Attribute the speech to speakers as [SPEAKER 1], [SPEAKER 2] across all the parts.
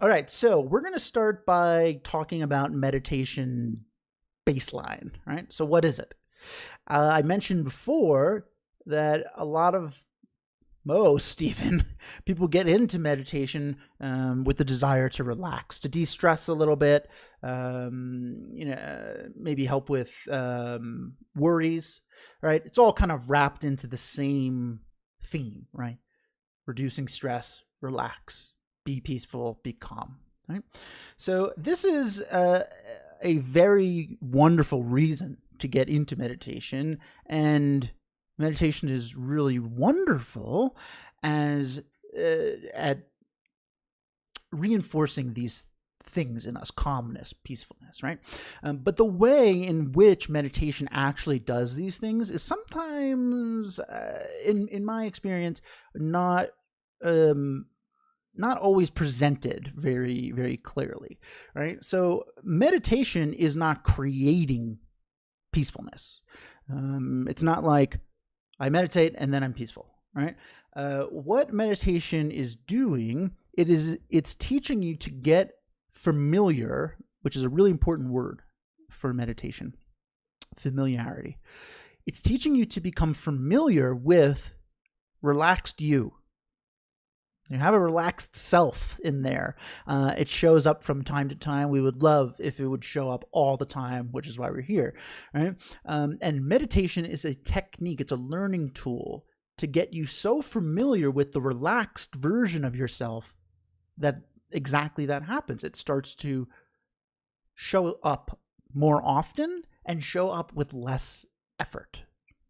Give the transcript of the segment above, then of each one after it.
[SPEAKER 1] All right, so we're going to start by talking about meditation baseline, right? So what is it? I mentioned before that most even people get into meditation with the desire to relax, to de-stress a little bit, maybe help with worries, right? It's all kind of wrapped into the same theme, right? Reducing stress, relax, be peaceful, be calm, right? So this is a very wonderful reason to get into meditation, and meditation is really wonderful as at reinforcing these things in us: calmness, peacefulness, right? But the way in which meditation actually does these things is sometimes, in my experience, not always presented very, very clearly, right? So meditation is not creating peacefulness. It's not like I meditate and then I'm peaceful, right? What meditation is doing, it's teaching you to get familiar, which is a really important word for meditation, familiarity. It's teaching you to become familiar with relaxed you. You have a relaxed self in there. It shows up from time to time. We would love if it would show up all the time, which is why we're here, right? And meditation is a technique. It's a learning tool to get you so familiar with the relaxed version of yourself that exactly that happens. It starts to show up more often and show up with less effort,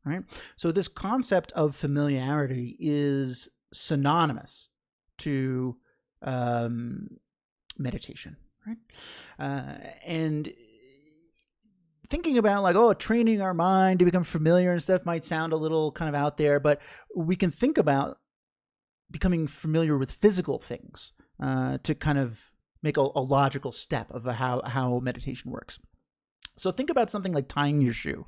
[SPEAKER 1] right? So this concept of familiarity is synonymous to meditation, right? And thinking about training our mind to become familiar and stuff might sound a little kind of out there, but we can think about becoming familiar with physical things to kind of make a logical step of how meditation works. So think about something like tying your shoe.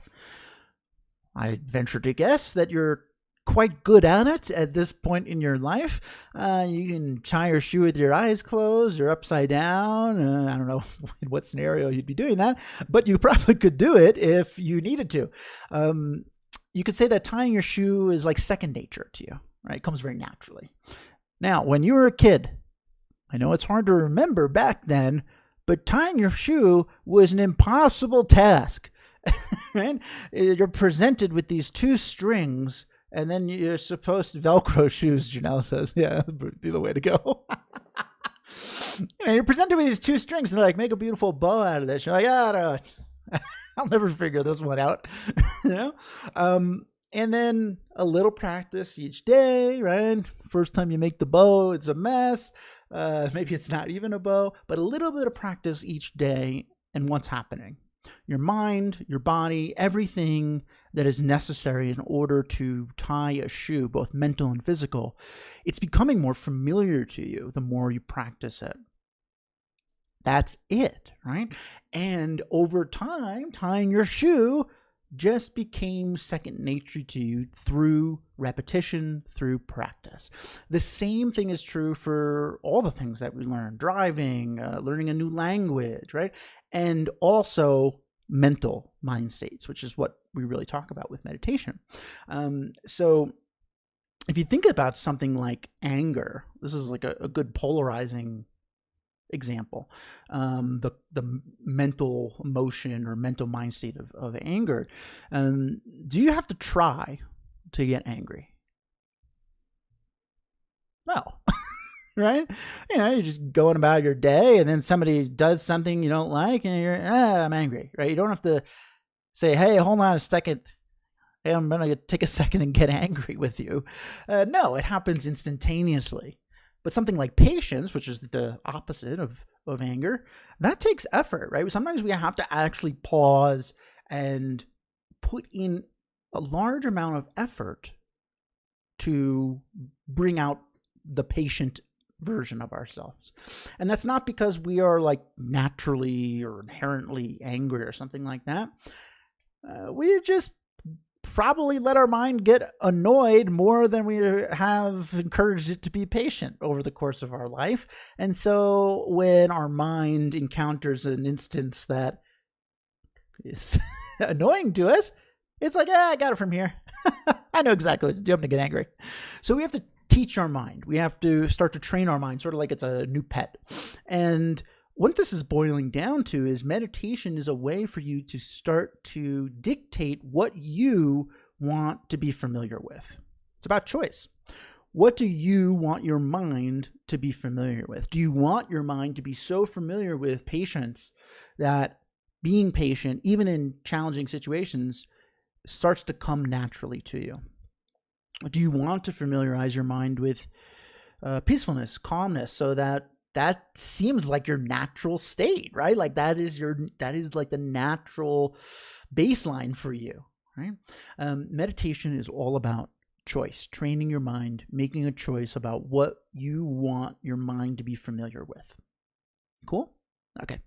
[SPEAKER 1] I venture to guess that you're quite good at it at this point in your life. You can tie your shoe with your eyes closed or upside down. I don't know in what scenario you'd be doing that, but you probably could do it if you needed to. You could say that tying your shoe is like second nature to you, right? It comes very naturally. Now, when you were a kid, I know it's hard to remember back then, but tying your shoe was an impossible task, right? You're presented with these two strings, and then you're supposed to Velcro shoes, Janelle says. Yeah, that'd be the way to go. You're presented with these two strings, and they're like, make a beautiful bow out of this. You're like, I'll never figure this one out. And then a little practice each day, right? First time you make the bow, it's a mess. Maybe it's not even a bow, but a little bit of practice each day, and what's happening? Your mind, your body, everything that is necessary in order to tie a shoe, both mental and physical, it's becoming more familiar to you the more you practice it. That's it, right? And over time, tying your shoe just became second nature to you through repetition, through practice. The same thing is true for all the things that we learn: driving, learning a new language, right? And also mental mind states, which is what we really talk about with meditation. So if you think about something like anger, this is like a good polarizing example. The mental emotion or mental mind state of anger. Do you have to try to get angry? No. Right? You're just going about your day, and then somebody does something you don't like, and you're, I'm angry, right? You don't have to say, hey, hold on a second. Hey, I'm going to take a second and get angry with you. No, it happens instantaneously. But something like patience, which is the opposite of anger, that takes effort, right? Sometimes we have to actually pause and put in a large amount of effort to bring out the patient version of ourselves. And that's not because we are like naturally or inherently angry or something like that. We just probably let our mind get annoyed more than we have encouraged it to be patient over the course of our life. And so when our mind encounters an instance that is annoying to us, it's like, I got it from here. I know exactly what to do. I'm going to get angry. So we have to teach our mind. We have to start to train our mind, sort of like it's a new pet. And what this is boiling down to is meditation is a way for you to start to dictate what you want to be familiar with. It's about choice. What do you want your mind to be familiar with? Do you want your mind to be so familiar with patience that being patient, even in challenging situations, starts to come naturally to you? Do you want to familiarize your mind with peacefulness, calmness, so that seems like your natural state, right? Like that is like the natural baseline for you, right? Meditation is all about choice, training your mind, making a choice about what you want your mind to be familiar with. Cool? Okay.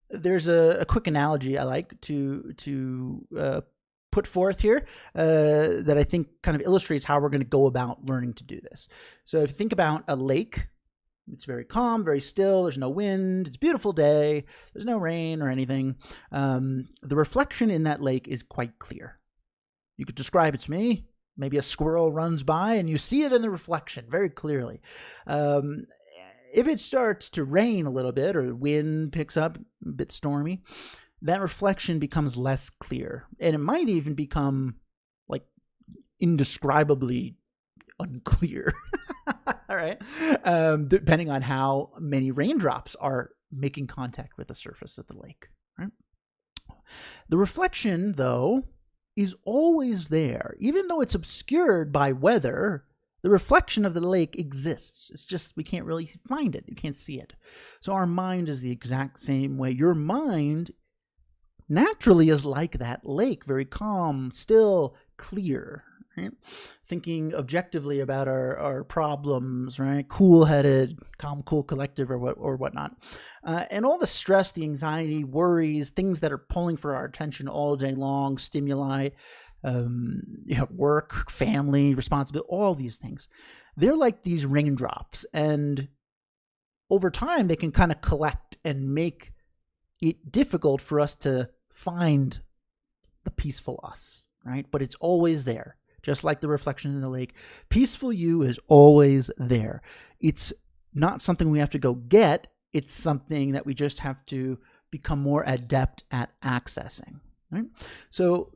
[SPEAKER 1] There's a quick analogy I like to put forth here that I think kind of illustrates how we're going to go about learning to do this. So if you think about a lake, it's very calm, very still. There's no wind. It's a beautiful day. There's no rain or anything. The reflection in that lake is quite clear. You could describe it to me. Maybe a squirrel runs by and you see it in the reflection very clearly. If it starts to rain a little bit or the wind picks up, a bit stormy, that reflection becomes less clear. And it might even become like indescribably unclear. All right. Depending on how many raindrops are making contact with the surface of the lake. Right? The reflection, though, is always there. Even though it's obscured by weather, the reflection of the lake exists. It's just we can't really find it. You can't see it. So our mind is the exact same way. Your mind naturally is like that lake, very calm, still, clear. Right? Thinking objectively about our problems, right? Cool-headed, calm, cool, collective, or whatnot. And all the stress, the anxiety, worries, things that are pulling for our attention all day long, stimuli, work, family, responsibility, all these things. They're like these raindrops. And over time, they can kind of collect and make it difficult for us to find the peaceful us, right? But it's always there. Just like the reflection in the lake, peaceful you is always there. It's not something we have to go get. It's something that we just have to become more adept at accessing. Right? So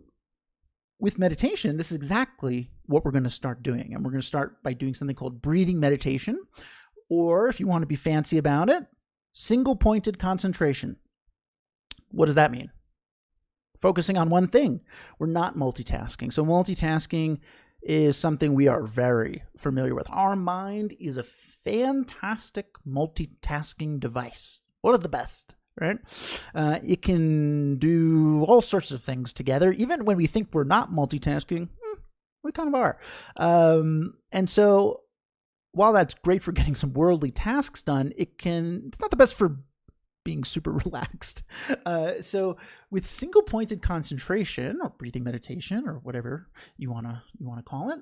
[SPEAKER 1] with meditation, this is exactly what we're going to start doing. And we're going to start by doing something called breathing meditation, or if you want to be fancy about it, single-pointed concentration. What does that mean? Focusing on one thing. We're not multitasking. So multitasking is something we are very familiar with. Our mind is a fantastic multitasking device. One of the best, right? It can do all sorts of things together. Even when we think we're not multitasking, we kind of are. And so while that's great for getting some worldly tasks done, it's not the best for being super relaxed. So with single-pointed concentration or breathing meditation or whatever you want to call it,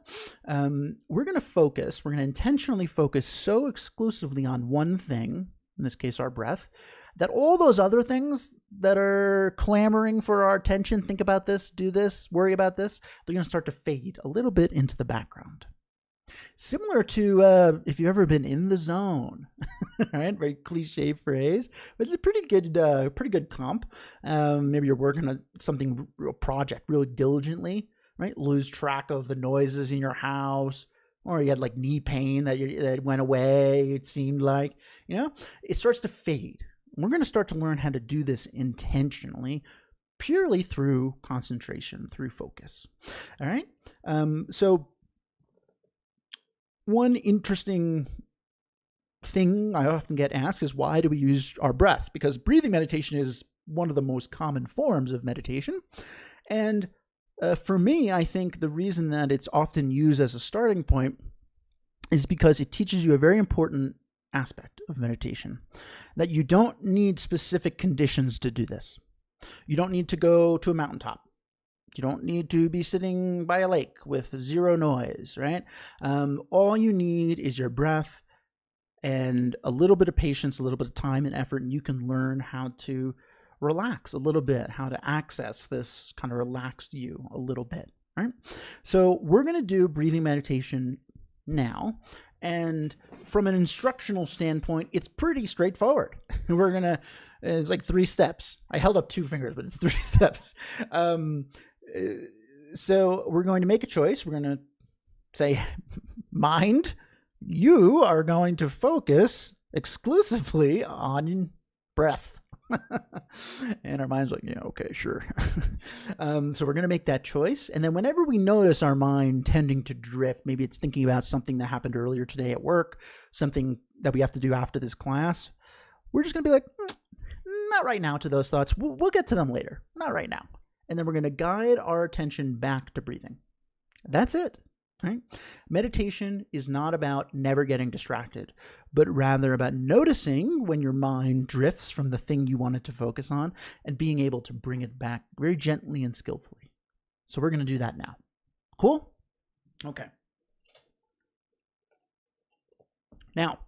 [SPEAKER 1] we're going to intentionally focus so exclusively on one thing, in this case our breath, that all those other things that are clamoring for our attention, think about this, do this, worry about this, they're going to start to fade a little bit into the background. Similar to if you've ever been in the zone, right? Very cliche phrase, but it's a pretty good comp. Maybe you're working on something, real project, really diligently, right? Lose track of the noises in your house, or you had like knee pain that went away. It seemed like, it starts to fade. We're going to start to learn how to do this intentionally, purely through concentration, through focus. All right. So one interesting thing I often get asked is, why do we use our breath? Because breathing meditation is one of the most common forms of meditation. And for me, I think the reason that it's often used as a starting point is because it teaches you a very important aspect of meditation, that you don't need specific conditions to do this. You don't need to go to a mountaintop You don't need to be sitting by a lake with zero noise, right? All you need is your breath and a little bit of patience, a little bit of time and effort, and you can learn how to relax a little bit, how to access this kind of relaxed you a little bit, right? So we're going to do breathing meditation now. And from an instructional standpoint, it's pretty straightforward. It's like 3 steps. I held up 2 fingers, but it's 3 steps. So we're going to make a choice. We're going to say, mind, you are going to focus exclusively on breath. And our mind's like, yeah, okay, sure. So we're going to make that choice. And then whenever we notice our mind tending to drift, maybe it's thinking about something that happened earlier today at work, something that we have to do after this class, we're just going to be like, not right now to those thoughts. We'll get to them later. Not right now. And then we're going to guide our attention back to breathing. That's it. Right? Meditation is not about never getting distracted, but rather about noticing when your mind drifts from the thing you wanted to focus on and being able to bring it back very gently and skillfully. So we're going to do that now. Cool? Okay. Now,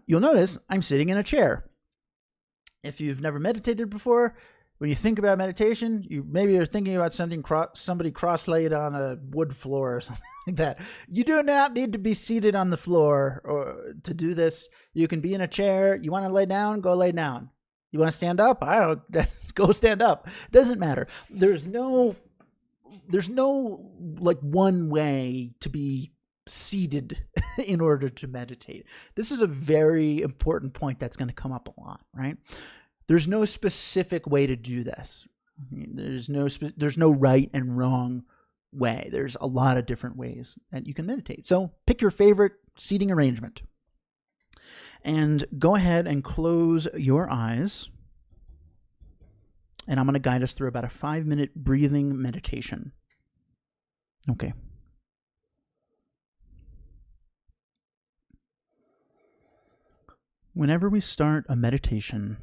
[SPEAKER 1] you'll notice I'm sitting in a chair. If you've never meditated before, when you think about meditation, maybe you're thinking about somebody cross-laid on a wood floor or something like that. You do not need to be seated on the floor or to do this. You can be in a chair. You want to lay down? Go lay down. You want to stand up? Go stand up. It doesn't matter. There's no like one way to be seated in order to meditate. This is a very important point that's going to come up a lot, right? There's no specific way to do this. There's no right and wrong way. There's a lot of different ways that you can meditate. So pick your favorite seating arrangement and go ahead and close your eyes. And I'm going to guide us through about a 5-minute breathing meditation. Okay. Whenever we start a meditation,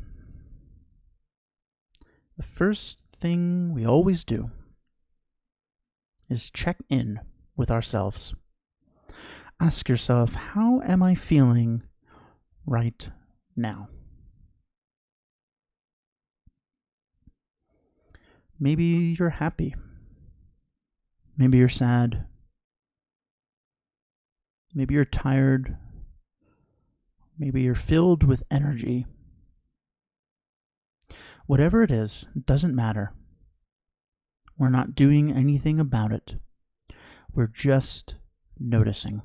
[SPEAKER 1] the first thing we always do is check in with ourselves. Ask yourself, how am I feeling right now? Maybe you're happy. Maybe you're sad. Maybe you're tired. Maybe you're filled with energy. Whatever it is, it doesn't matter. We're not doing anything about it. We're just noticing.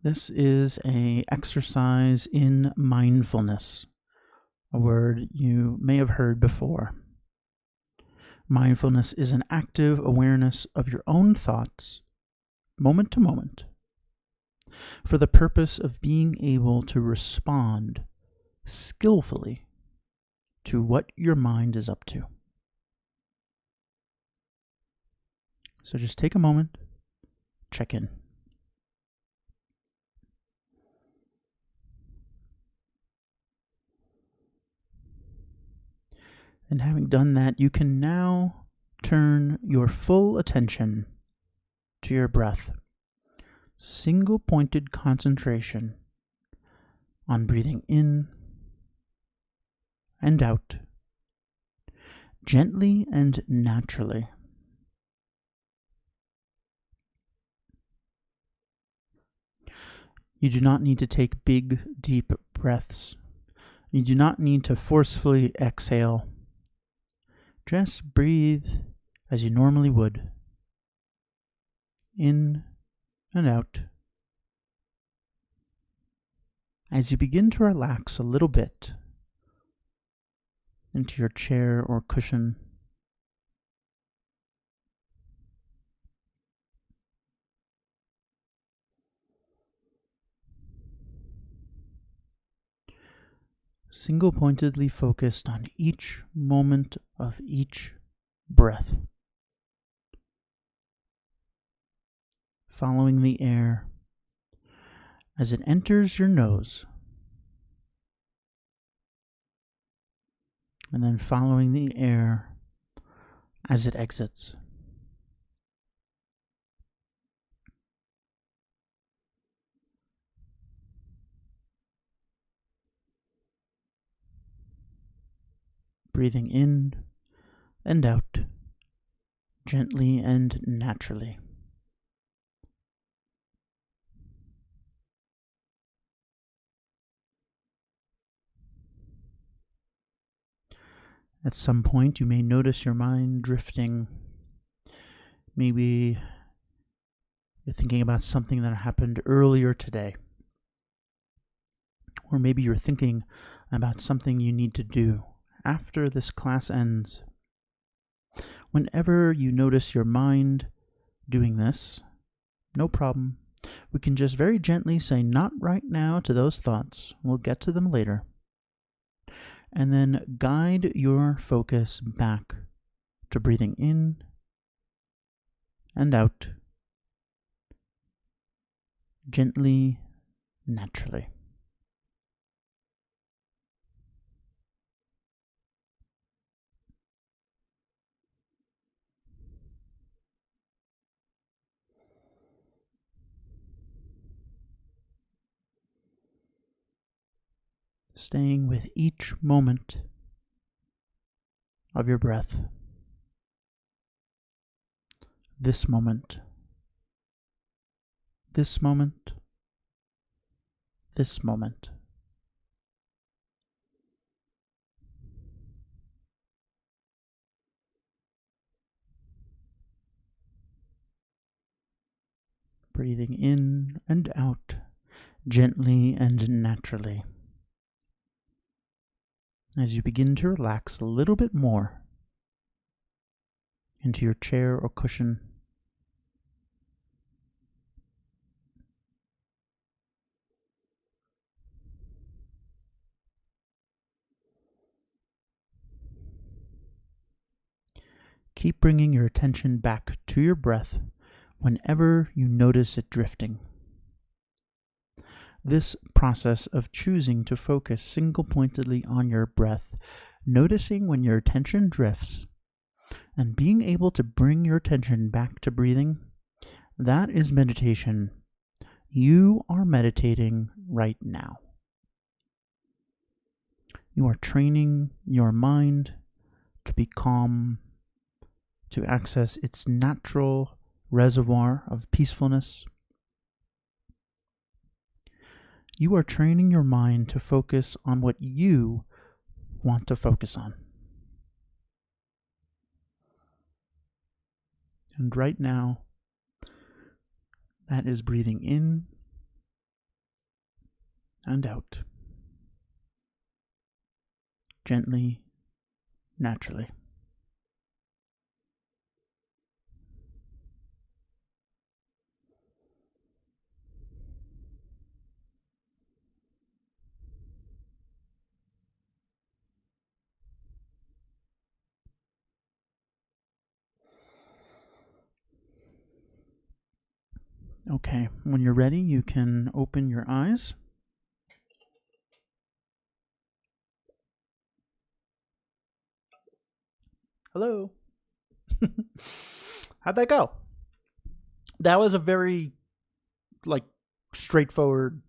[SPEAKER 1] This is an exercise in mindfulness, a word you may have heard before. Mindfulness is an active awareness of your own thoughts, moment to moment, for the purpose of being able to respond skillfully to what your mind is up to. So just take a moment, check in. And having done that, you can now turn your full attention to your breath. Single-pointed concentration on breathing in and out, gently and naturally. You do not need to take big, deep breaths. You do not need to forcefully exhale. Just breathe as you normally would. In and out. As you begin to relax a little bit into your chair or cushion, single-pointedly focused on each moment of each breath, following the air as it enters your nose, and then following the air as it exits. Breathing in and out, gently and naturally. At some point, you may notice your mind drifting. Maybe you're thinking about something that happened earlier today. Or maybe you're thinking about something you need to do after this class ends. Whenever you notice your mind doing this, no problem. We can just very gently say not right now to those thoughts. We'll get to them later. And then guide your focus back to breathing in and out, gently, naturally. Staying with each moment of your breath. This moment. This moment. This moment. Breathing in and out, gently and naturally. As you begin to relax a little bit more into your chair or cushion, keep bringing your attention back to your breath whenever you notice it drifting. This process of choosing to focus single-pointedly on your breath, noticing when your attention drifts, and being able to bring your attention back to breathing, that is meditation. You are meditating right now. You are training your mind to be calm, to access its natural reservoir of peacefulness. You are training your mind to focus on what you want to focus on. And right now, that is breathing in and out, gently, naturally. Okay, when you're ready, you can open your eyes. Hello. How'd that go? That was a very, straightforward,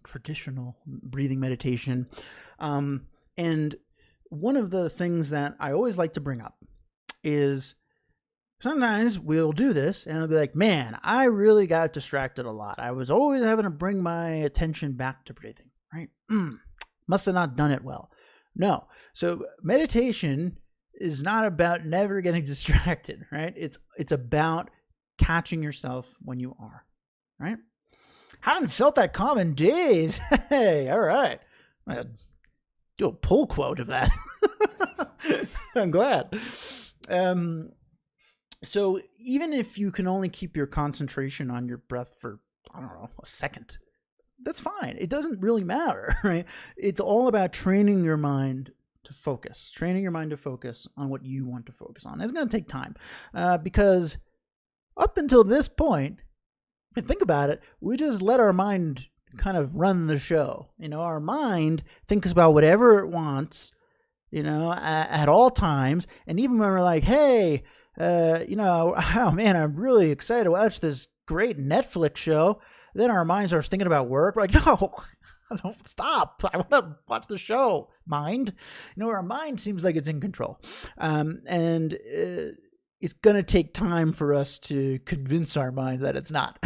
[SPEAKER 1] traditional breathing meditation. And one of the things that I always like to bring up is sometimes we'll do this and I'll be like, man, I really got distracted a lot. I was always having to bring my attention back to breathing, right? Must have not done it well. No. So meditation is not about never getting distracted, right? It's about catching yourself when you are, right? Haven't felt that calm in days. Hey, all right. I'm going to do a pull quote of that. I'm glad. So even if you can only keep your concentration on your breath for, I don't know, a second, that's fine. It doesn't really matter, right? It's all about training your mind to focus on what you want to focus on. It's going to take time because up until this point, if you think about it, we just let our mind kind of run the show. Our mind thinks about whatever it wants at all times. And even when we're like, hey, oh man, I'm really excited to watch this great Netflix show. Then our mind starts thinking about work. We're like, no, don't stop. I want to watch the show, mind. Our mind seems like it's in control. And it's going to take time for us to convince our mind that it's not.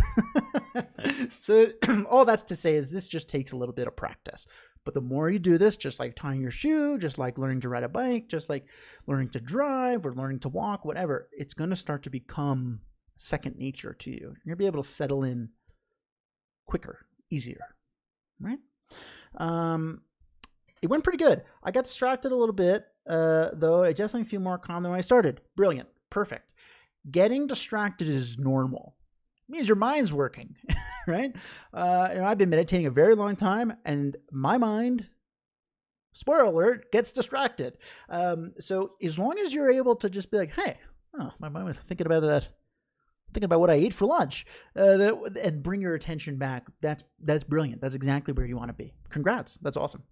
[SPEAKER 1] So all that's to say is this just takes a little bit of practice. But the more you do this, just like tying your shoe, just like learning to ride a bike, just like learning to drive or learning to walk, whatever, it's going to start to become second nature to you. You're going to be able to settle in quicker, easier, right? It went pretty good. I got distracted a little bit, though. I definitely feel more calm than when I started. Brilliant. Perfect. Getting distracted is normal. It means your mind's working, right? I've been meditating a very long time, and my mind, spoiler alert, gets distracted. So as long as you're able to just be like, hey, my mind was thinking about that. Thinking about what I ate for lunch, and bring your attention back. That's brilliant. That's exactly where you want to be. Congrats. That's awesome.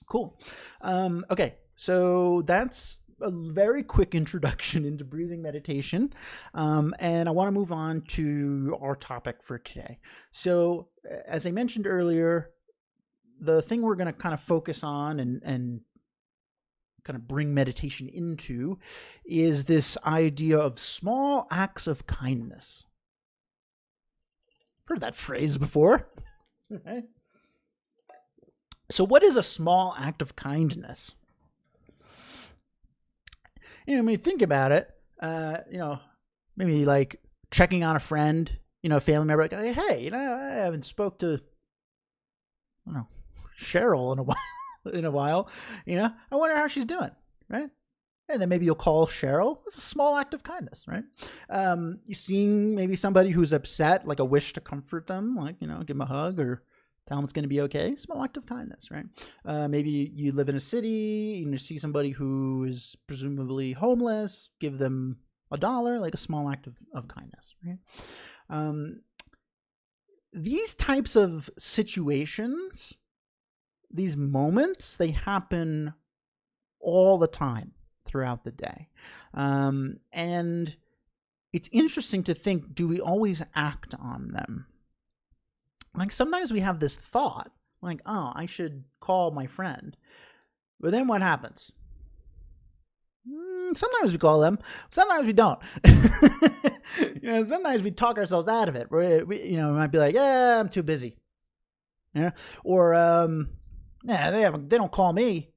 [SPEAKER 1] Cool. Okay. So that's a very quick introduction into breathing meditation. And I want to move on to our topic for today. So as I mentioned earlier, the thing we're going to kind of focus on and kind of bring meditation into is this idea of small acts of kindness. Heard that phrase before. Right? So what is a small act of kindness? When you think about it, maybe like checking on a friend, a family member, like, hey, I haven't spoke to, Cheryl in a while, I wonder how she's doing, right? And then maybe you'll call Cheryl. It's a small act of kindness, right? You seeing maybe somebody who's upset, like a wish to comfort them, like, give them a hug or tell them it's going to be okay. Small act of kindness, right? Maybe you live in a city and you see somebody who is presumably homeless, give them $1, like a small act of kindness, right? These types of situations, these moments, they happen all the time throughout the day. And it's interesting to think, do we always act on them? Like sometimes we have this thought, like, oh, I should call my friend. But then what happens? Sometimes we call them, sometimes we don't. Sometimes we talk ourselves out of it. We might be like, I'm too busy. Or they don't call me,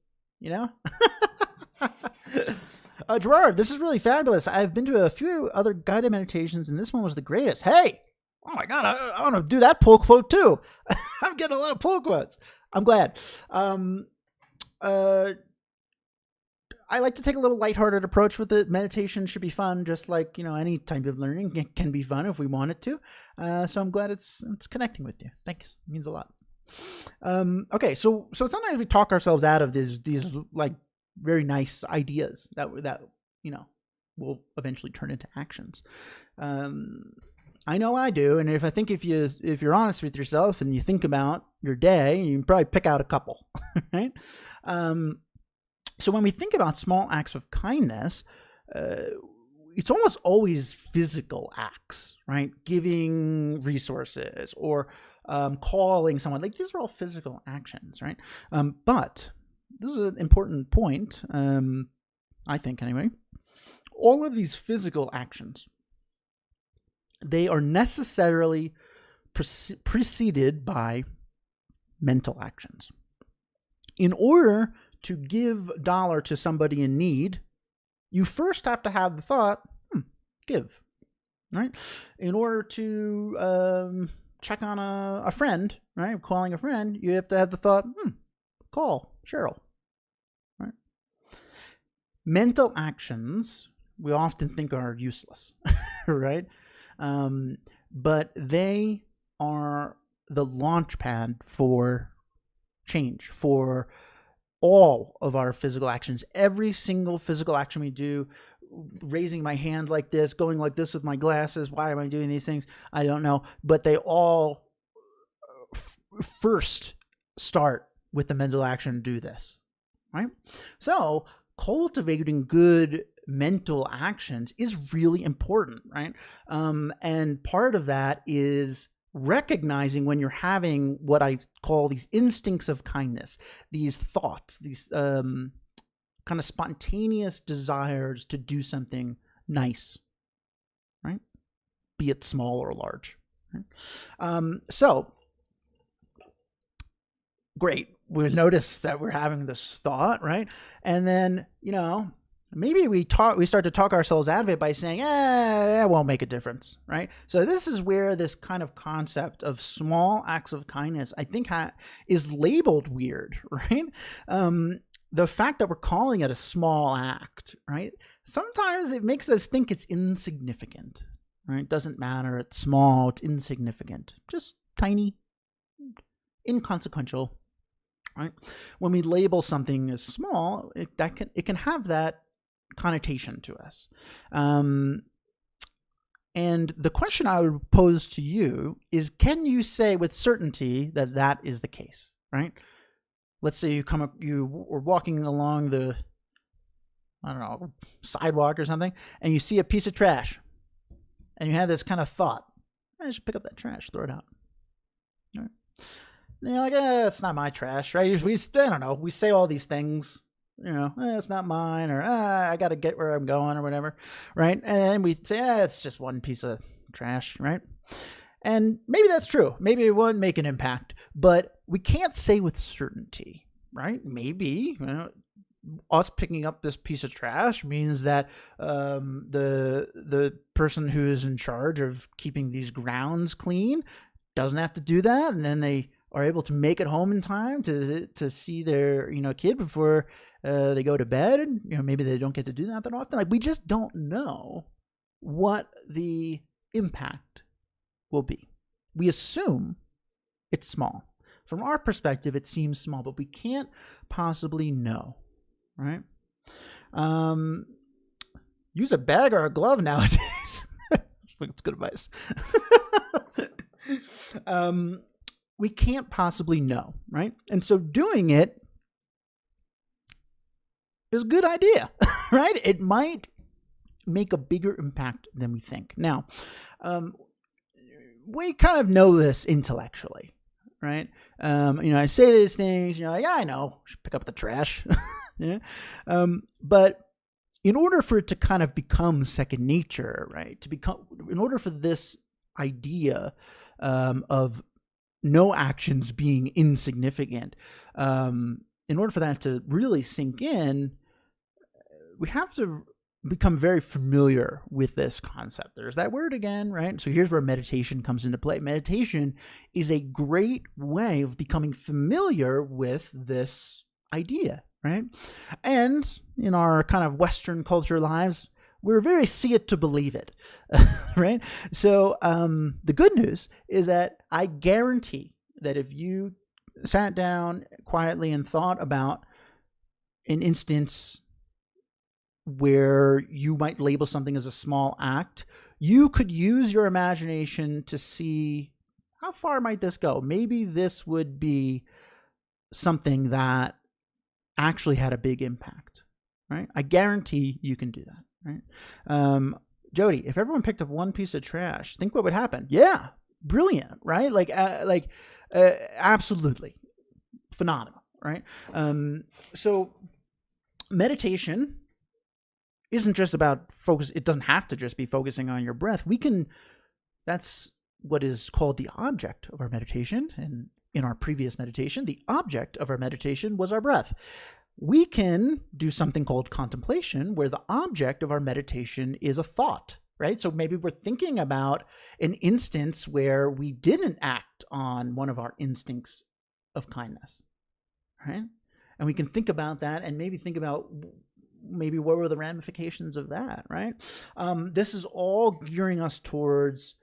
[SPEAKER 1] Gerard, this is really fabulous. I've been to a few other guided meditations, and this one was the greatest. Hey, oh my God, I want to do that pull quote too. I'm getting a lot of pull quotes. I'm glad. I like to take a little lighthearted approach with it. Meditation should be fun, just like, any type of learning can be fun if we want it to. So I'm glad it's connecting with you. Thanks. It means a lot. Okay. So sometimes we talk ourselves out of these like very nice ideas that will eventually turn into actions. I know I do. And if you're honest with yourself and you think about your day, you can probably pick out a couple, right? So when we think about small acts of kindness, it's almost always physical acts, right? Giving resources or calling someone. Like these are all physical actions, right? But this is an important point, I think anyway. All of these physical actions, they are necessarily preceded by mental actions. In order to give $1 to somebody in need, you first have to have the thought, give, right? In order to check on a friend, right? Calling a friend, you have to have the thought, call Cheryl, right? Mental actions, we often think are useless, right? But they are the launch pad for change, for all of our physical actions. Every single physical action we do, raising my hand like this, going like this with my glasses. Why am I doing these things? I don't know. But they all first start with the mental action, do this. right? So cultivating good mental actions is really important, right? And part of that is recognizing when you're having what I call these instincts of kindness, these thoughts, these kind of spontaneous desires to do something nice, right? Be it small or large. Right? So great. We notice that we're having this thought, right? And then, maybe we start to talk ourselves out of it by saying, it won't make a difference, right? So this is where this kind of concept of small acts of kindness, I think, is labeled weird, right? The fact that we're calling it a small act, right? Sometimes it makes us think it's insignificant, right? It doesn't matter. It's small. It's insignificant. Just tiny, inconsequential, right? When we label something as small, it can have that connotation to us. And the question I would pose to you is, can you say with certainty that that is the case, right? Let's say you were walking along the, sidewalk or something, and you see a piece of trash, and you have this kind of thought, I should pick up that trash, throw it out. All right. And you're like, it's not my trash, right? I don't know. We say all these things, it's not mine, or I got to get where I'm going, or whatever, right? And then we say, it's just one piece of trash, right? And maybe that's true. Maybe it won't make an impact, but we can't say with certainty, right? Maybe us picking up this piece of trash means that the person who is in charge of keeping these grounds clean doesn't have to do that, and then they are able to make it home in time to see their kid before they go to bed. Maybe they don't get to do that often. Like, we just don't know what the impact will be. We assume it's small. From our perspective, it seems small, but we can't possibly know, right? Use a bag or a glove nowadays. It's good advice. We can't possibly know, right? And so doing it is a good idea, right? It might make a bigger impact than we think. Now, we kind of know this intellectually, right? I say these things, like, I know, pick up the trash. Yeah. But in order for it to kind of become second nature, right? In order for this idea of no actions being insignificant, in order for that to really sink in, we have to become very familiar with this concept. There's that word again, right? So here's where meditation comes into play. Meditation is a great way of becoming familiar with this idea, right? And in our kind of Western culture lives, we're very see it to believe it, right? So the good news is that I guarantee that if you sat down quietly and thought about an instance where you might label something as a small act, you could use your imagination to see how far might this go. Maybe this would be something that actually had a big impact, right? I guarantee you can do that. Right. Jody, if everyone picked up one piece of trash, think what would happen. Yeah. Brilliant. Right. Absolutely phenomenal. Right. So meditation isn't just about focus. It doesn't have to just be focusing on your breath. That's what is called the object of our meditation. And in our previous meditation, the object of our meditation was our breath. We can do something called contemplation, where the object of our meditation is a thought, right? So maybe we're thinking about an instance where we didn't act on one of our instincts of kindness, right? And we can think about that and maybe think about what were the ramifications of that, right? This is all gearing us towards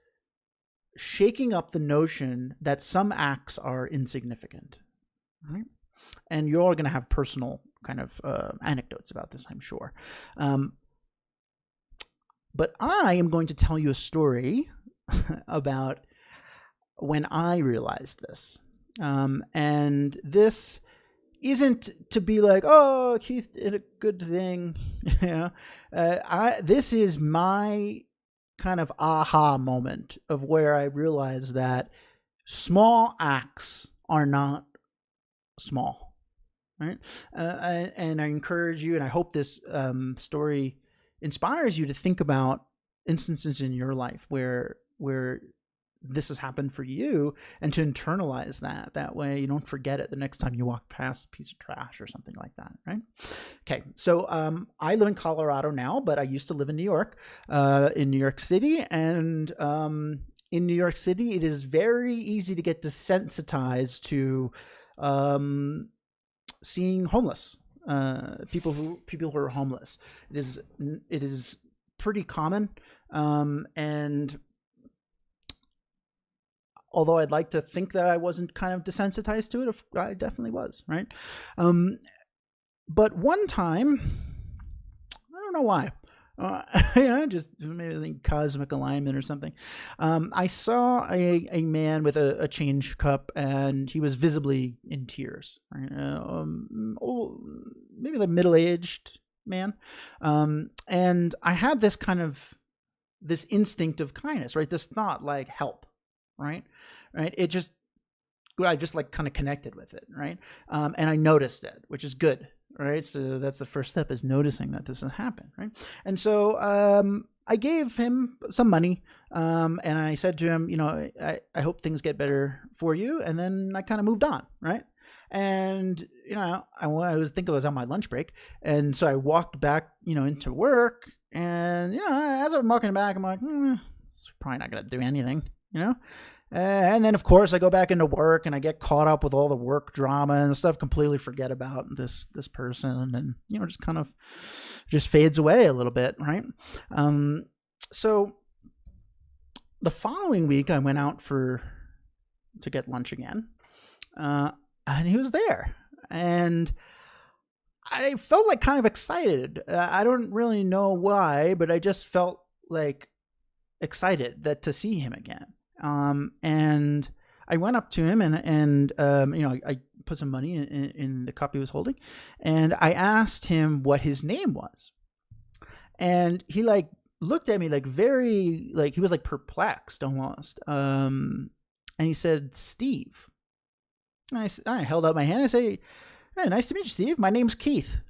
[SPEAKER 1] shaking up the notion that some acts are insignificant, right? And you're all going to have personal kind of anecdotes about this, I'm sure. But I am going to tell you a story about when I realized this. And this isn't to be like, oh, Keith did a good thing. This is my kind of aha moment of where I realized that small acts are not small, right? And I encourage you, and I hope this story inspires you to think about instances in your life where this has happened for you, and to internalize that. That way you don't forget it the next time you walk past a piece of trash or something like that, right? Okay, so I live in Colorado now, but I used to live in New York City. And in New York City, it is very easy to get desensitized to seeing homeless people who are homeless. It is pretty common, and although I'd like to think that I wasn't kind of desensitized to it, I definitely was, right? But one time, I don't know why, just maybe cosmic alignment or something. I saw a man with a change cup, and he was visibly in tears, right? Maybe like middle-aged man. And I had this instinct of kindness, right? This thought like, help. Right. I just like kind of connected with it. Right. And I noticed it, which is good. Right. So that's the first step, is noticing that this has happened. Right. And so I gave him some money, and I said to him, I hope things get better for you. And then I kind of moved on. Right. And, I was thinking I was on my lunch break. And so I walked back, into work. And, as I'm walking back, I'm like, it's probably not going to do anything. And then of course I go back into work, and I get caught up with all the work drama and stuff, completely forget about this person, and just fades away a little bit. Right. So the following week I went out to get lunch again, and he was there, and I felt like kind of excited. I don't really know why, but I just felt like excited to see him again. And I went up to him, and I put some money in the cup he was holding, and I asked him what his name was. And he looked at me very, he was perplexed almost. And he said, Steve. And I held out my hand. I say, hey, nice to meet you, Steve. My name's Keith.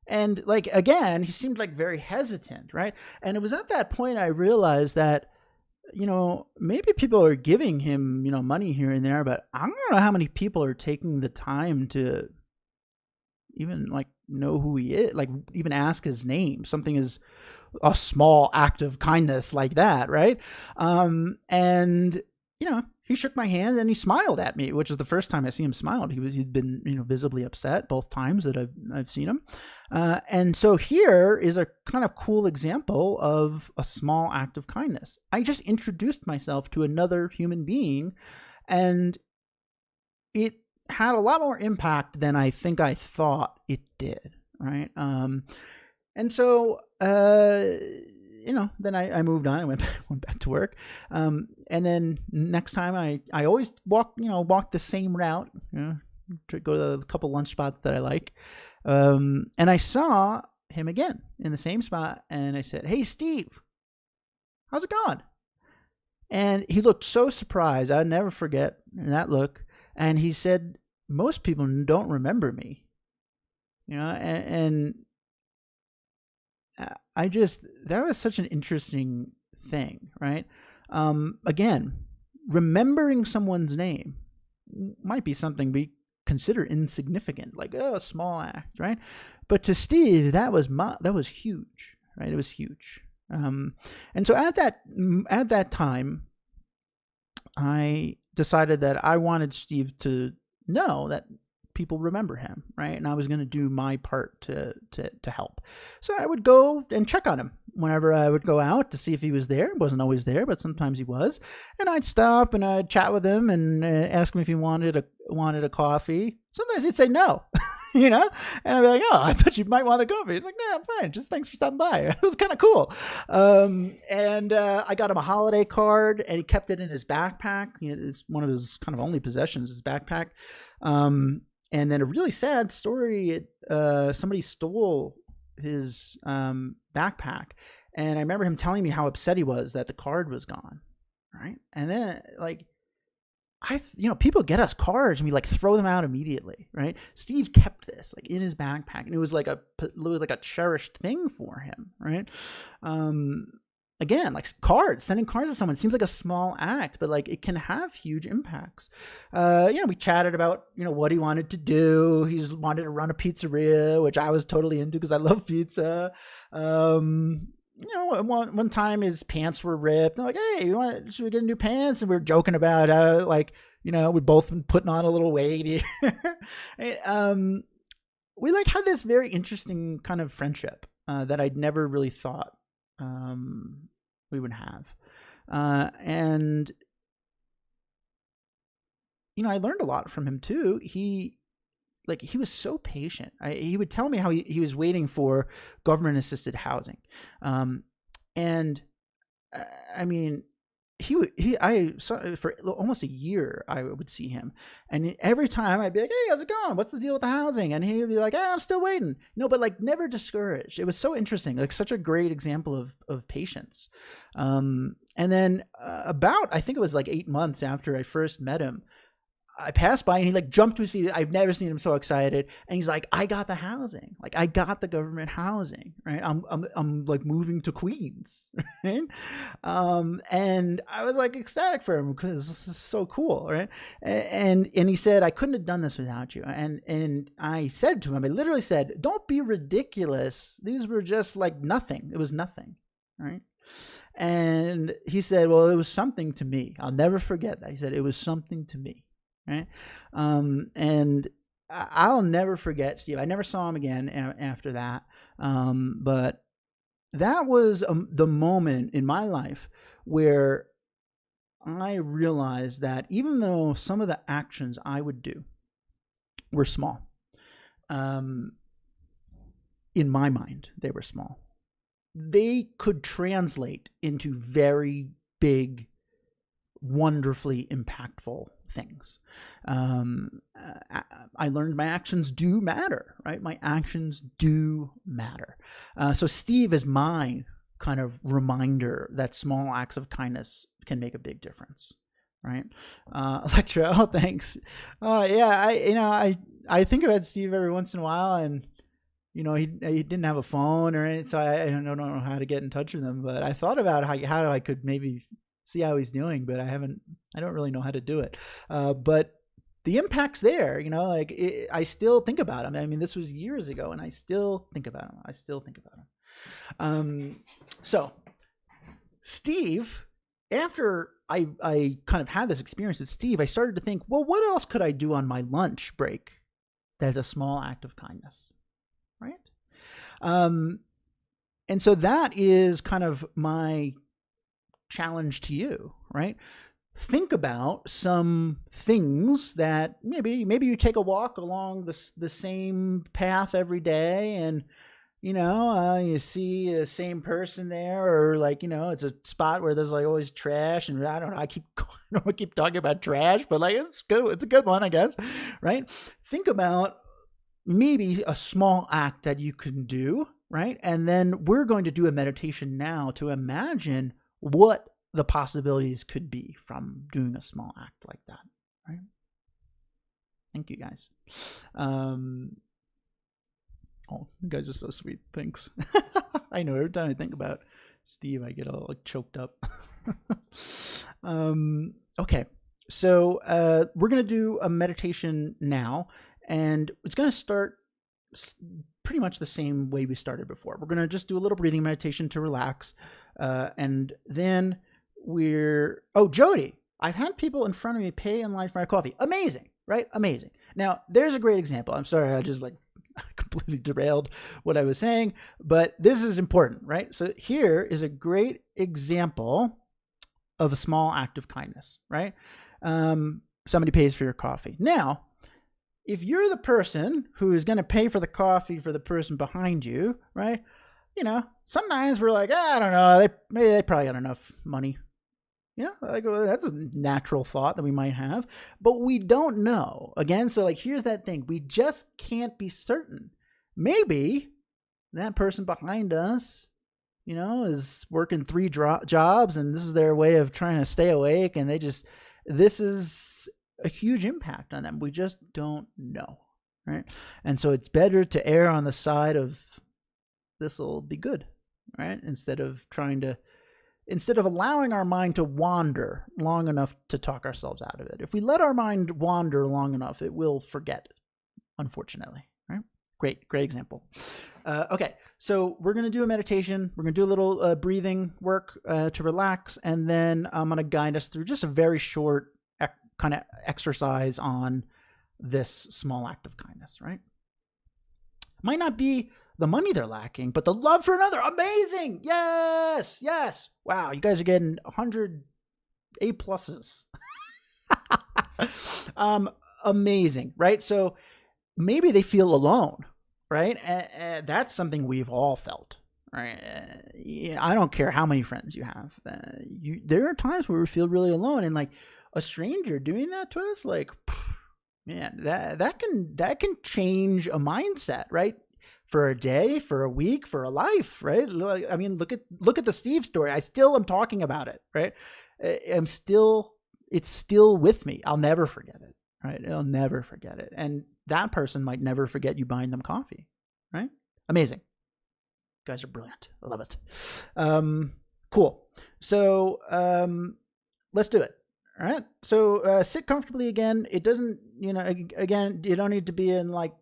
[SPEAKER 1] And again, he seemed very hesitant, right? And it was at that point I realized that, maybe people are giving him, money here and there, but I don't know how many people are taking the time to even know who he is, even ask his name. Something is a small act of kindness like that, right? And he shook my hand and he smiled at me, which is the first time I see him smile. He'd been visibly upset both times that I've seen him. And so here is a kind of cool example of a small act of kindness. I just introduced myself to another human being, and it had a lot more impact than I think I thought it did. Right. And so, then I moved on and went back to work. And then next time I always walk the same route, to go to a couple lunch spots that I like. And I saw him again in the same spot, and I said, hey, Steve, how's it going? And he looked so surprised. I'll never forget that look. And he said, most people don't remember me, and that was such an interesting thing, right? Again, remembering someone's name might be something we consider insignificant, a small act, right? But to Steve, that was huge, right? It was huge. And so at that time, I decided that I wanted Steve to know that people remember him, right? And I was going to do my part to help. So I would go and check on him whenever I would go out to see if he was there. He wasn't always there, but sometimes he was. And I'd stop and I'd chat with him and ask him if he wanted a coffee. Sometimes he'd say no, and I'd be like, oh, I thought you might want a coffee. He's like, no, I'm fine. Just thanks for stopping by. It was kind of cool. And I got him a holiday card, and he kept it in his backpack. It's one of his kind of only possessions, his backpack. And then a really sad story, somebody stole his backpack. And I remember him telling me how upset he was that the card was gone, right? And then like, people get us cards and we like throw them out immediately, right? Steve kept this like in his backpack, and it was like a cherished thing for him, right? Again, like sending cards to someone seems like a small act, but like it can have huge impacts. We chatted about, what he wanted to do. He wanted to run a pizzeria, which I was totally into because I love pizza. One time his pants were ripped. I'm like, hey, should we get new pants? And we were joking about we'd both been putting on a little weight here. Right? We like had this very interesting kind of friendship that I'd never really thought we would have. And I learned a lot from him too. He was so patient. He would tell me how he was waiting for government assisted housing. I saw for almost a year, I would see him, and every time I'd be like, hey, how's it going? What's the deal with the housing? And he would be like, I'm still waiting, but like never discouraged. It was so interesting, like such a great example of patience. And then I think it was like 8 months after I first met him, I passed by and he like jumped to his feet. I've never seen him so excited. And he's like, I got the housing. Like I got the government housing, right? I'm like moving to Queens, right? And I was like ecstatic for him because this is so cool, right? And he said, I couldn't have done this without you. And I said to him, I literally said, don't be ridiculous. These were just like nothing. It was nothing, right? And he said, well, it was something to me. I'll never forget that. He said, it was something to me. Right. And I'll never forget Steve. I never saw him again after that. But that was the moment in my life where I realized that even though some of the actions I would do were small, in my mind, they were small. They could translate into very big, wonderfully impactful things. I learned my actions do matter, right? My actions do matter. So Steve is my kind of reminder that small acts of kindness can make a big difference, right? Electra, oh, thanks. Yeah, I think about Steve every once in a while, and he didn't have a phone or anything, so I don't know how to get in touch with him. But I thought about how I could maybe see how he's doing, but I don't really know how to do it. But the impact's there, I still think about him. I mean, this was years ago and I still think about him. So Steve, after I kind of had this experience with Steve, I started to think, well, what else could I do on my lunch break that's a small act of kindness, right? And so that is kind of my challenge to you, right? Think about some things that maybe you take a walk along the same path every day, and you see the same person there, or it's a spot where there's like always trash, and I don't know, I keep talking about trash, but like it's a good one, I guess, right? Think about maybe a small act that you can do, right? And then we're going to do a meditation now to imagine what the possibilities could be from doing a small act like that, right? Thank you, guys. Oh, you guys are so sweet. Thanks. I know, every time I think about Steve, I get all like choked up. Okay, so we're going to do a meditation now, and it's going to start pretty much the same way we started before. We're going to just do a little breathing meditation to relax, and then Jody, I've had people in front of me pay in line for my coffee. Amazing, right? Amazing. Now, there's a great example. I'm sorry, I just completely derailed what I was saying, but this is important, right? So here is a great example of a small act of kindness, right? Somebody pays for your coffee. Now, if you're the person who is going to pay for the coffee for the person behind you, right? Sometimes we're like, I don't know, maybe they probably got enough money. Like, well, that's a natural thought that we might have, but we don't know. Again, so like here's that thing. We just can't be certain. Maybe that person behind us, is working 3 jobs and this is their way of trying to stay awake, and this is a huge impact on them. We just don't know, right? And so it's better to err on the side of this will be good, right? Instead of allowing our mind to wander long enough to talk ourselves out of it. If we let our mind wander long enough, it will forget, unfortunately, right? Great example. Okay, so we're going to do a meditation. We're going to do a little breathing work to relax, and then I'm going to guide us through just a very short kind of exercise on this small act of kindness, right? Might not be the money they're lacking, but the love for another. Amazing. Yes. Wow, you guys are getting 100 A pluses. Amazing, right? So maybe they feel alone, right? That's something we've all felt, right? I don't care how many friends you have. There are times where we feel really alone, and like a stranger doing that to us, like, man, that can change a mindset, right? For a day, for a week, for a life, right? I mean, look at the Steve story. I still am talking about it, right? It's still with me. I'll never forget it, right? I'll never forget it. And that person might never forget you buying them coffee, right? Amazing. You guys are brilliant. I love it. Cool. So let's do it. All right. So sit comfortably again. It doesn't, again, you don't need to be in like,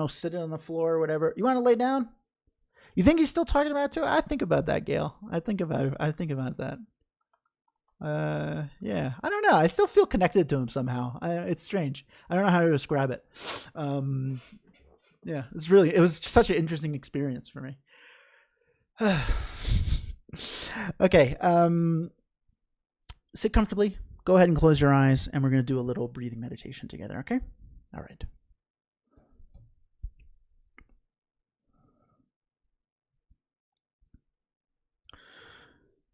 [SPEAKER 1] sitting on the floor or whatever. You want to lay down? You think he's still talking about it too? I think about that, Gail. I think about that. Yeah. I don't know. I still feel connected to him somehow. It's strange. I don't know how to describe it. Yeah. It was such an interesting experience for me. Okay. Sit comfortably. Go ahead and close your eyes, and we're going to do a little breathing meditation together, okay? All right.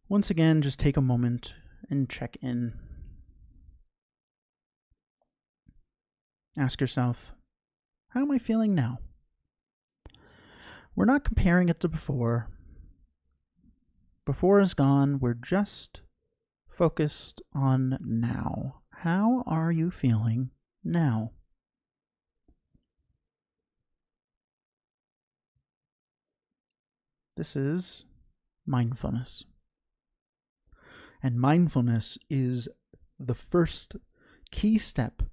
[SPEAKER 1] Once again, just take a moment and check in. Ask yourself, how am I feeling now? We're not comparing it to before. Before is gone. We're just focused on now. How are you feeling now? This is mindfulness. And mindfulness is the first key step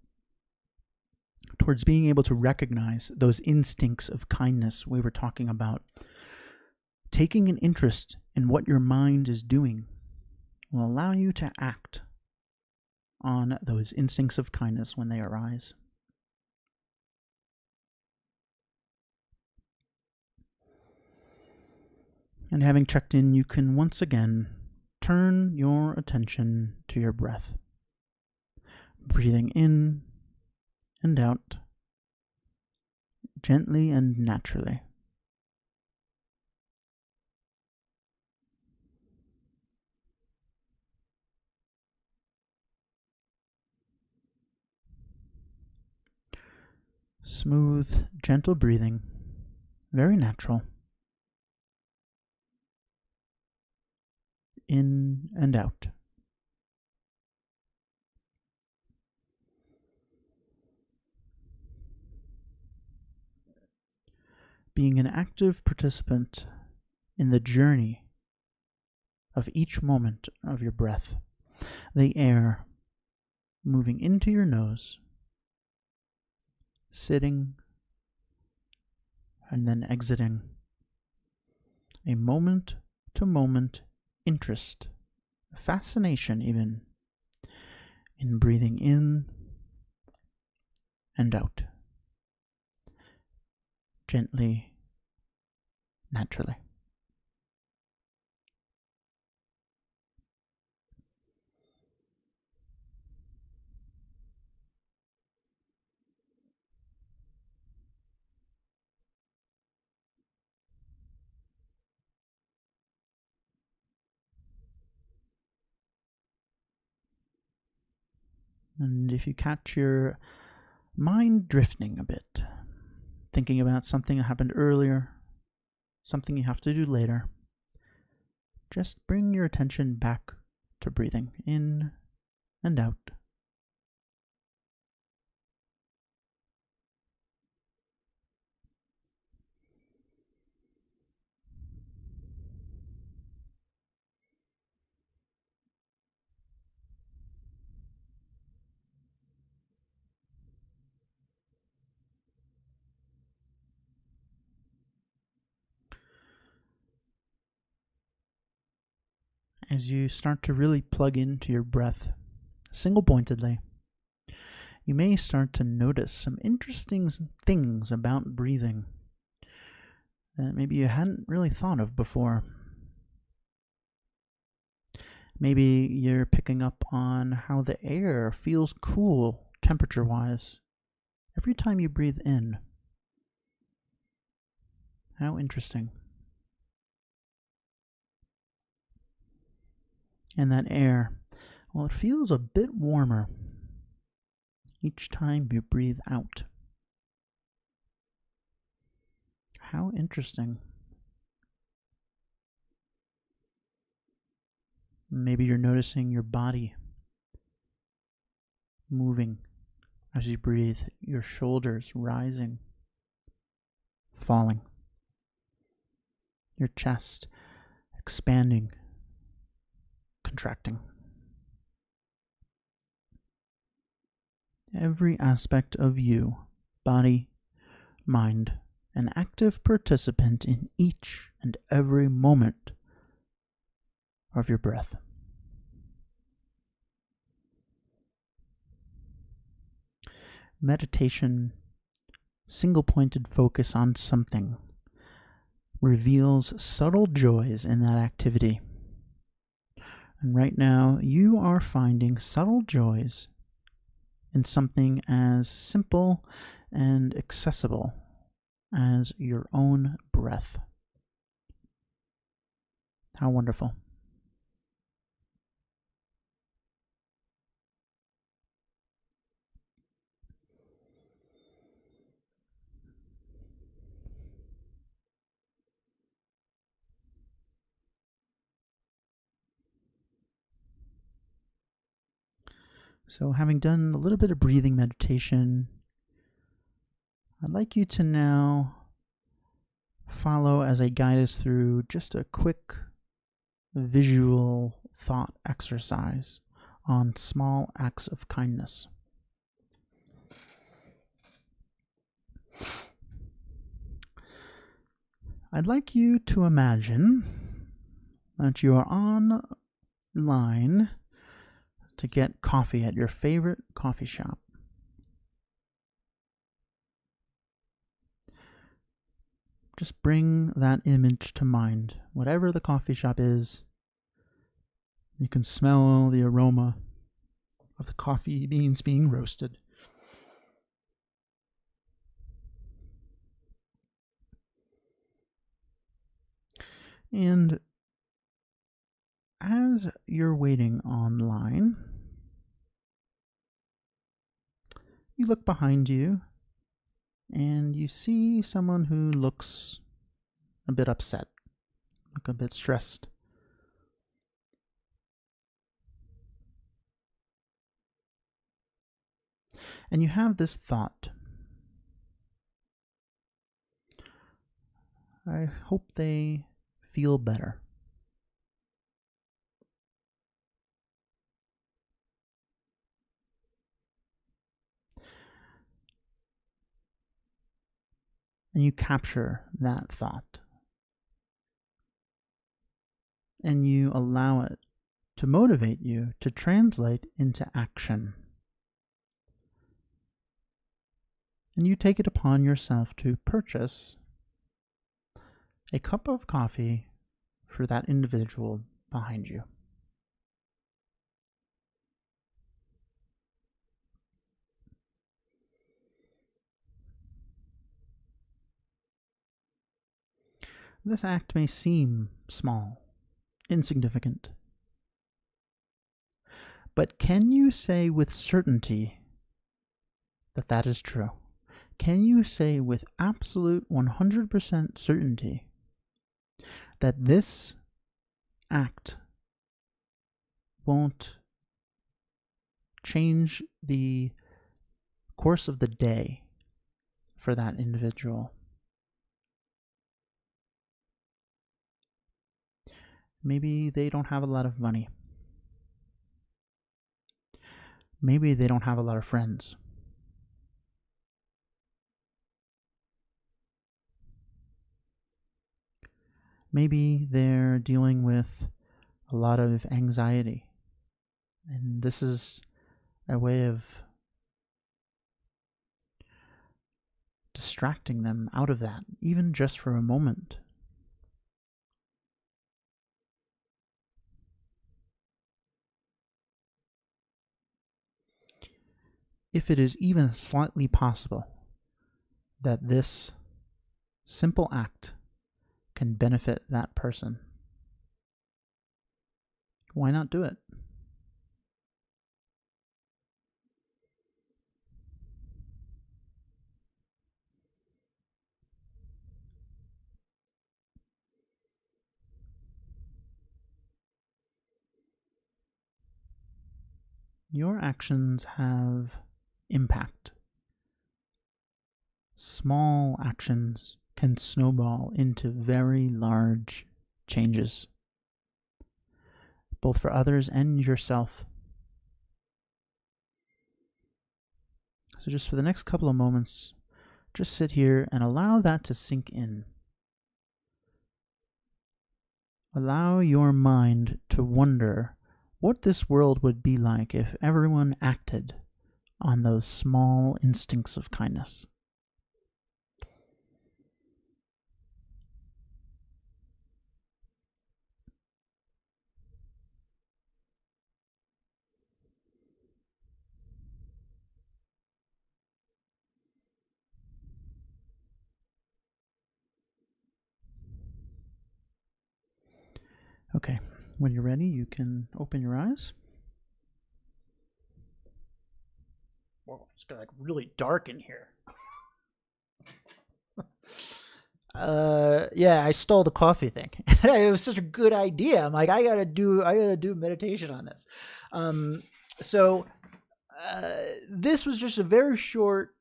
[SPEAKER 1] towards being able to recognize those instincts of kindness we were talking about. Taking an interest in what your mind is doing will allow you to act on those instincts of kindness when they arise. And having checked in, you can once again turn your attention to your breath, breathing in and out, gently and naturally. Smooth, gentle breathing, very natural. In and out. Being an active participant in the journey of each moment of your breath, the air moving into your nose, sitting, and then exiting. A moment-to-moment interest, fascination even, in breathing in and out, gently, naturally. And if you catch your mind drifting a bit, thinking about something that happened earlier, something you have to do later, just bring your attention back to breathing in and out. As you start to really plug into your breath single-pointedly, you may start to notice some interesting things about breathing that maybe you hadn't really thought of before. Maybe you're picking up on how the air feels cool temperature-wise every time you breathe in. How interesting. And that air, well, it feels a bit warmer each time you breathe out. How interesting. Maybe you're noticing your body moving as you breathe, your shoulders rising, falling, your chest expanding, contracting. Every aspect of you, body, mind, an active participant in each and every moment of your breath. Meditation, single-pointed focus on something, reveals subtle joys in that activity. And right now, you are finding subtle joys in something as simple and accessible as your own breath. How wonderful. So having done a little bit of breathing meditation, I'd like you to now follow as I guide us through just a quick visual thought exercise on small acts of kindness. I'd like you to imagine that you are online to get coffee at your favorite coffee shop. Just bring that image to mind. Whatever the coffee shop is, you can smell the aroma of the coffee beans being roasted. And as you're waiting online, you look behind you and you see someone who looks a bit upset, a bit stressed. And you have this thought: I hope they feel better. And you capture that thought. And you allow it to motivate you to translate into action. And you take it upon yourself to purchase a cup of coffee for that individual behind you. This act may seem small, insignificant, But can you say with certainty that that is true? Can you say with absolute 100% certainty that this act won't change the course of the day for that individual? Maybe they don't have a lot of money. Maybe they don't have a lot of friends. Maybe they're dealing with a lot of anxiety. And this is a way of distracting them out of that, even just for a moment. If it is even slightly possible that this simple act can benefit that person, why not do it? Your actions have impact. Small actions can snowball into very large changes, both for others and yourself. So just for the next couple of moments, just sit here and allow that to sink in. Allow your mind to wonder what this world would be like if everyone acted on those small instincts of kindness. Okay, when you're ready, you can open your eyes. Whoa, it's got like really dark in here. Yeah, I stole the coffee thing. It was such a good idea. I'm like, I gotta do meditation on this. So this was just a very short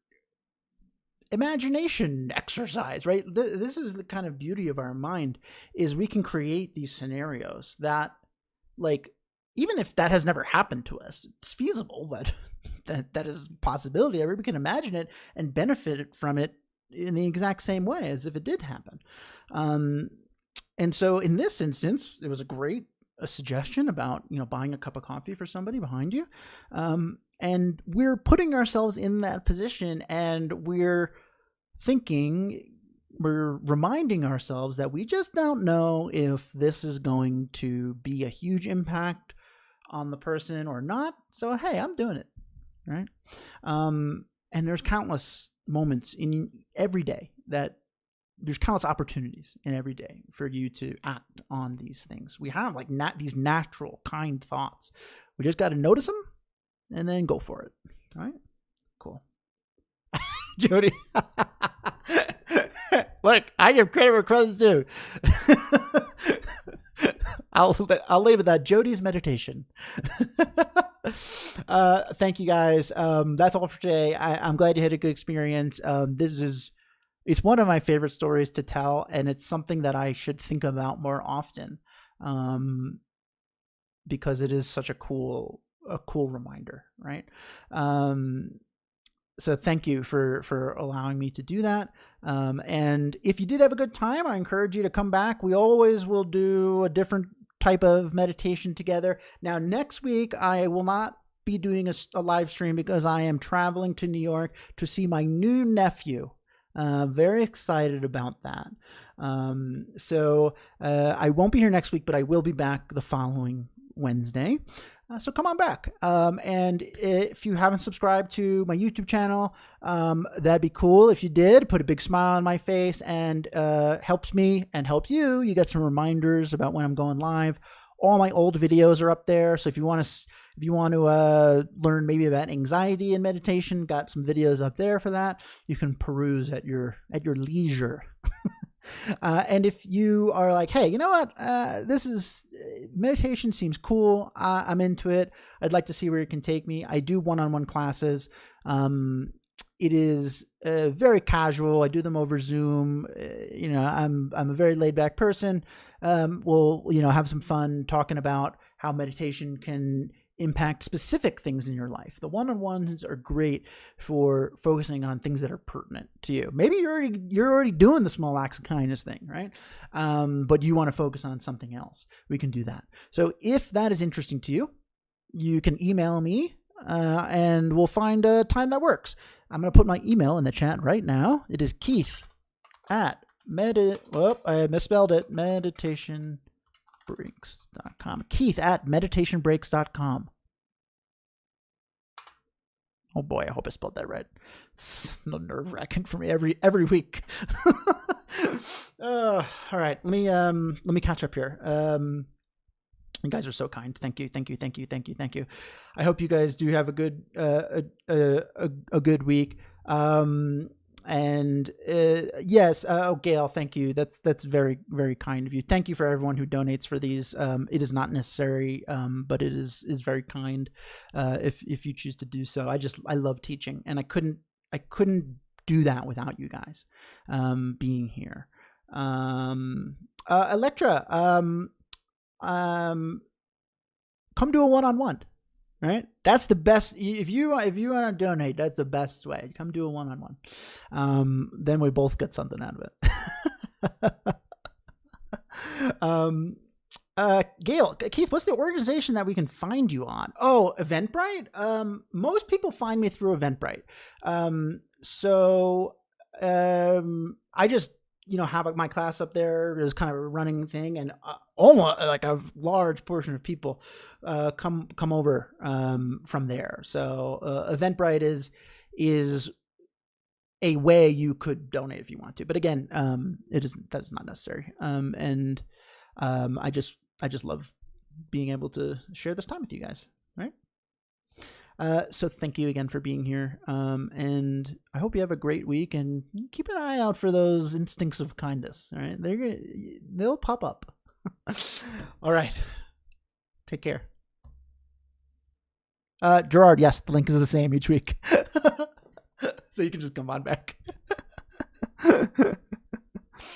[SPEAKER 1] imagination exercise, right? This is the kind of beauty of our mind, is we can create these scenarios that, like, even if that has never happened to us, it's feasible that is a possibility. We can imagine it and benefit from it in the exact same way as if it did happen. And so in this instance, it was a suggestion about, buying a cup of coffee for somebody behind you. And we're putting ourselves in that position, and we're reminding ourselves that we just don't know if this is going to be a huge impact on the person or not. So, hey, I'm doing it, right? And there's countless moments in every day there's countless opportunities in every day for you to act on these things. We have these natural, kind thoughts. We just got to notice them and then go for it. All right? Cool. Jody. Look, I give credit where credit's due. I'll leave it at Jody's meditation. Thank you guys. That's all for today. I'm glad you had a good experience. It's one of my favorite stories to tell, and it's something that I should think about more often, because it is such a cool reminder, right? So thank you for allowing me to do that. And if you did have a good time, I encourage you to come back. We always will do a different type of meditation together. Now, next week, I will not be doing a live stream because I am traveling to New York to see my new nephew. Very excited about that. So I won't be here next week, but I will be back the following Wednesday. So come on back. And if you haven't subscribed to my YouTube channel, that'd be cool. If you did, put a big smile on my face, and helps me and helps you. You get some reminders about when I'm going live. all my old videos are up there. So if you want to learn maybe about anxiety and meditation, got some videos up there for that. You can peruse at your leisure. And if you are like, hey, you know what? Meditation seems cool. I'm into it. I'd like to see where it can take me. I do one-on-one classes. It is very casual. I do them over Zoom. I'm a very laid back person. We'll have some fun talking about how meditation can impact specific things in your life. The one-on-ones are great for focusing on things that are pertinent to you. Maybe you're already doing the small acts of kindness thing, right? But you want to focus on something else. We can do that. So if that is interesting to you, you can email me. And we'll find a time that works. I'm going to put my email in the chat right now. It is Keith at I misspelled it. Meditationbreaks.com. Keith at meditationbreaks.com. Oh boy, I hope I spelled that right. It's a little nerve-wracking for me every week. All right, let me catch up here. You guys are so kind. Thank you. I hope you guys do have a good good week. Yes. Gail, thank you. That's very, very kind of you. Thank you for everyone who donates for these. It is not necessary, but it is very kind. If you choose to do so. I love teaching, and I couldn't do that without you guys, being here. Electra, come do a one-on-one, right? That's the best. If you want to donate, that's the best way. Come do a one-on-one. Then we both get something out of it. Gail, Keith, what's the organization that we can find you on? Oh, Eventbrite. Most people find me through Eventbrite. I just have my class up there is kind of a running thing, and almost like a large portion of people come over from there. So Eventbrite is a way you could donate if you want to, but again, that is not necessary. I just love being able to share this time with you guys, right? So thank you again for being here. And I hope you have a great week, and keep an eye out for those instincts of kindness. All right. They'll pop up. All right. Take care. Gerard, yes, the link is the same each week. So you can just come on back.